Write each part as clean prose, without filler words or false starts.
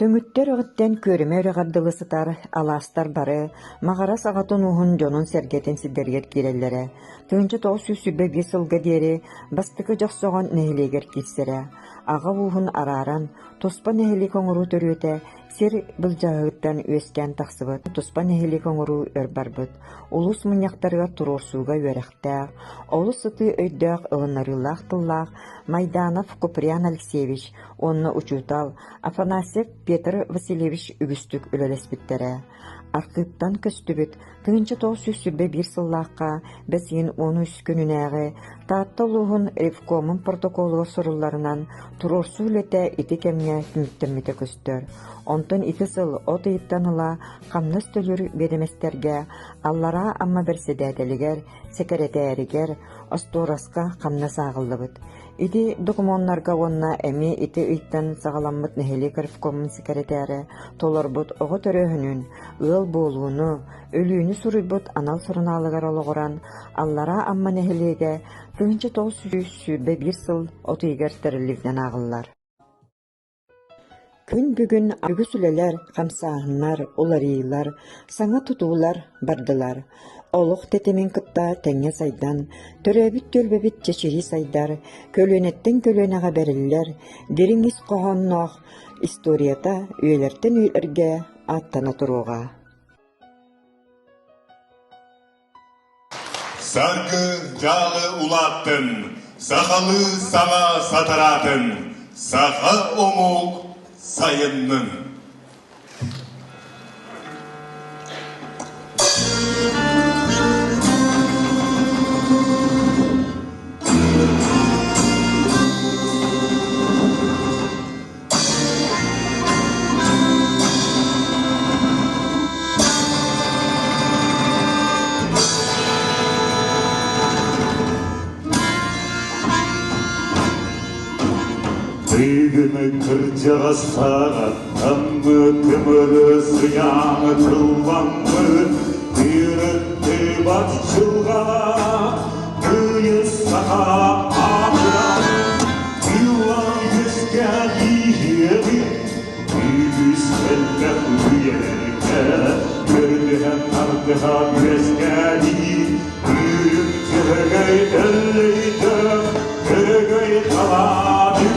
Төңүттер öҕüттен көрүмө өрөгардылысытар, алаастар бары, маҕара саҕатын уһун дьонун сэргэтин сиддэригэр киирэллэрэ. Тыынча тоҕус сүббэ биэс ылга диэри бастыкы дьахсоҕон нэһилиэгэр киирсэрэ. Аҕа уһун арааран, туспа нэһилик оҥуруу төрүөтэ, сир былдьааһыыттан үөскээн тахсыбыт, туспа нэһилик оҥуруу өр барбыт. Улус муньяхтарыгар туруорсууга үөрэхтээх, олус сытыы өйдөөх ылыннарыылаах тыллаах Майданов Куприян Алексеевич, онно учуутал Афанасьев Петр Васильевич үгүстүк үлэлэспиттэрэ. Аркыыттан көстүбүт, тыынча тоҕус сүббэ биир сыллаахха бэсиин 13 күнүнээҕи таатта улуһун ревкомун протоколугар сурулларынан туруорсуу үлэтэ ити кэмҥэ түмүттэммитэ көстөр. Онтон ити сыл от ыйыттан ыла хамнас төлүр береместерге аллара амма берседээдэлигэр, секеретээригэр, остуораска хамнас ааҕыллыбыт. Ити докумоннарга уонна эми ити ыйттан саҕаламмыт нэһилик ревкомун секретээри толорбут оҕо төрөһүнүн ыал буолууну, өлүүнү суруйбут анал сурунаалыгар олоҕуран аллара амма нэһилиэгэ тыынча тоҕус сүббэ биир сыл отуйгар тэрилливнэн ааҕыллар. Күн бүгүн үгүс үлэлэр, хамсааһыннар, уларыйлар, саҥа тутуулар бардылар. Олох тетемин кытта тэҥҥэ сайдан, төрөөбүт төлбөбүт чечири сайдар, көлүөнэттен көлүөнэҕэ бэриллэр, дириҥис коһонноох историята үөлэртэн үөлэргэ аттана туруоҕа. Саргы жалы улаттын, сахалы саға сатаратын, саха омук сайыннын. Тыгыны кырдьаға сағаттанмы, тымыры сыяңы тылбанмы, тырытты бат чылғала, тыйы саға ақыран, тылан өскен иегі, үгіскеллі үйерге, көрдіген ардыға өскәді, үріктіргей әллейді, көргей қалады.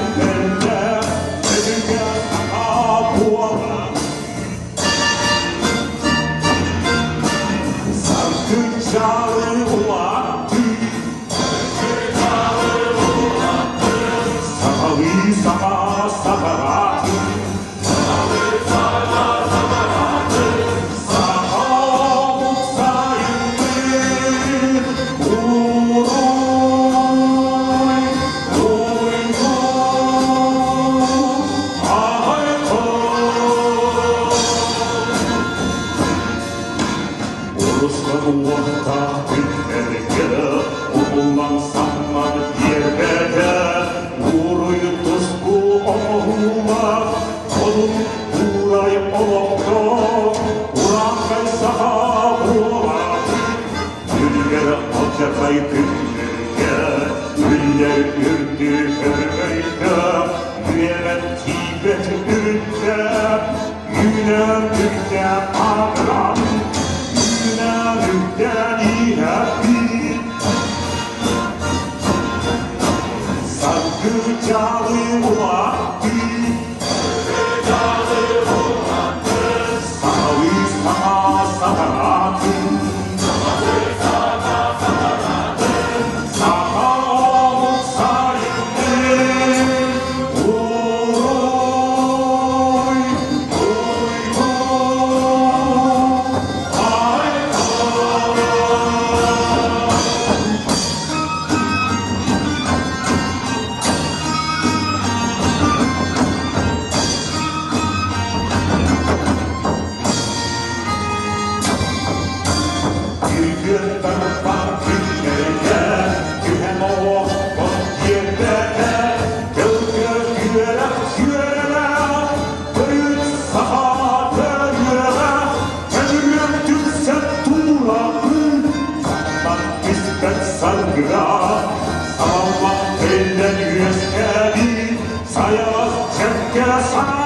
Sayas çekke sana